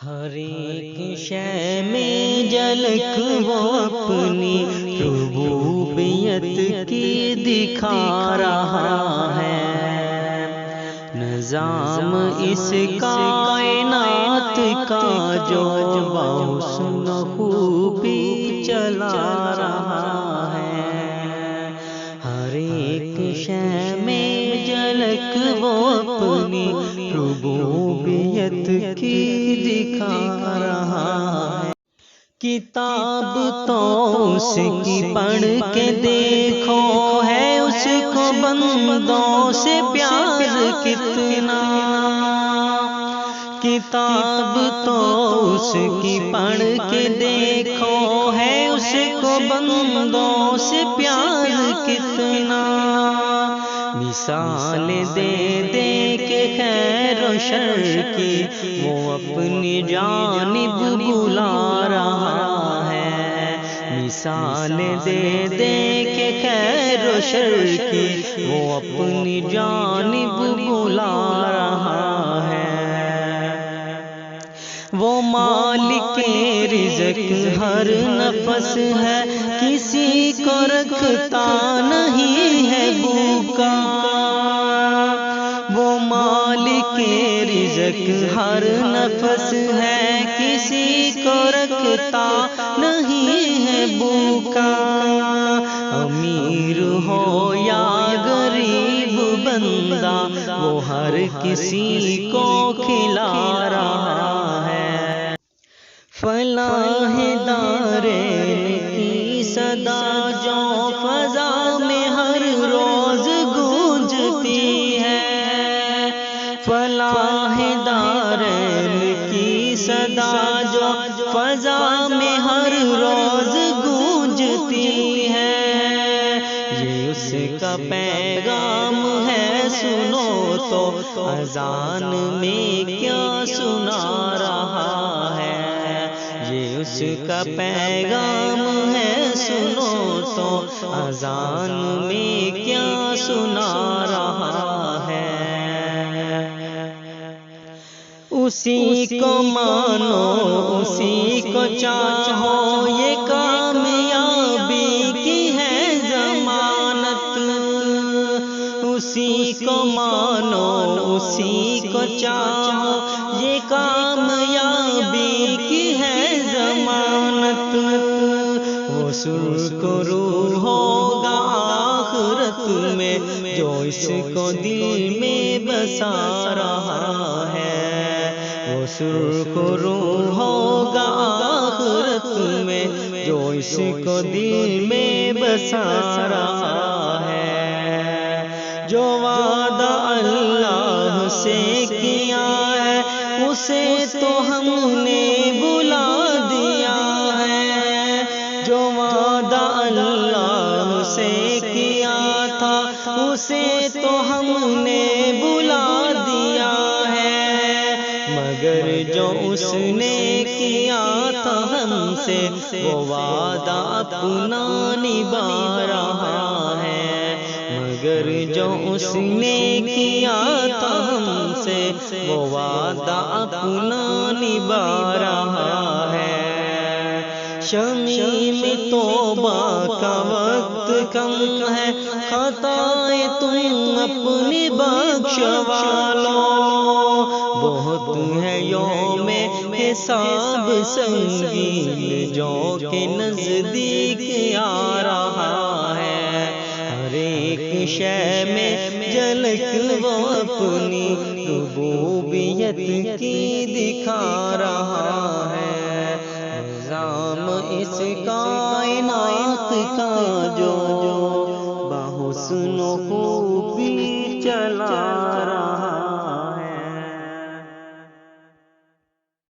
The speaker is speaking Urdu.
ہر ایک شے میں جھلک وہ اپنی ربوبیت کی دکھا رہا ہے۔ نظام اس کائنات کا جو بحسن خوبی چلا رہا ہے۔ ہر ایک شے میں جھلک وہ اپنی ربوبیت کی دکھا رہا ہے۔ کتاب تو اس کی پڑھ کے دیکھو، ہے اس کو بندوں سے پیار کتنا۔ کتاب تو اس کی پڑھ کے دیکھو، ہے اس کو بندوں سے پیار کتنا۔ مثال دے دے کے خیر و شر کی وہ اپنی جانب بلا رہا ہے۔ مثال دے دے کے خیر و شر کی وہ اپنی جانب بلا رہا ہے۔ وہ مالک رزق ہر نفس ہے، کسی کو رکھتا نہیں ہے بھوکا۔ وہ مالک رزق ہر نفس ہے، کسی کو رکھتا نہیں ہے بھوکا۔ امیر ہو یا غریب بندہ، وہ ہر کسی کو کھلا رہا ہے۔ فلاح دارین کی صدا جو فضا میں ہر روز گونجتی ہے۔ فلاح دارین کی صدا جو فضا میں ہر روز گونجتی ہے، یہ اس کا پیغام ہے، سنو تو اذان میں کیا سنا رہا ہے۔ یہ اس کا پیغام ہے، سنو تو اذان میں کیا سنا رہا ہے۔ اسی کو مانو، اسی کو چاہو، یہ کامیابی کی ہے ضمانت۔ اسی کو مانو، اسی کو چاہو، یہ کامیابی کی ہے ضمانت۔ وہ سرخرو ہوگا آخرت میں جو اس کو دل میں بسا رہا ہے۔ وہ سرخرو ہوگا آخرت میں جو اس کو دل میں بسا رہا ہے۔ جو وعدہ اللہ سے کیا ہے، اسے تو ہم نے بلا دیا ہے۔ جو وعدہ اللہ سے کیا تھا، اسے تو ہم نے بلا دیا ہے۔ مگر جو اس نے کیا تھا ہم سے، وہ وعدہ اپنا نبھا رہا ہے۔ مگر جو اس نے کیا تھا ہم سے، وہ وعدہ اپنا نبھا رہا ہے۔ شمیم توبہ کا وقت کم ہے، خطائیں تم اپنی بخشوا لو۔ بہت ہے یوم حساب سنگین جو کہ نزدیک آ رہا ہے۔ ہر ایک شے میں جھلک وہ اپنی ربوبیت کی دکھا رہا ہے۔ نظام اس کائنات کا جو بحسن خوبی چلا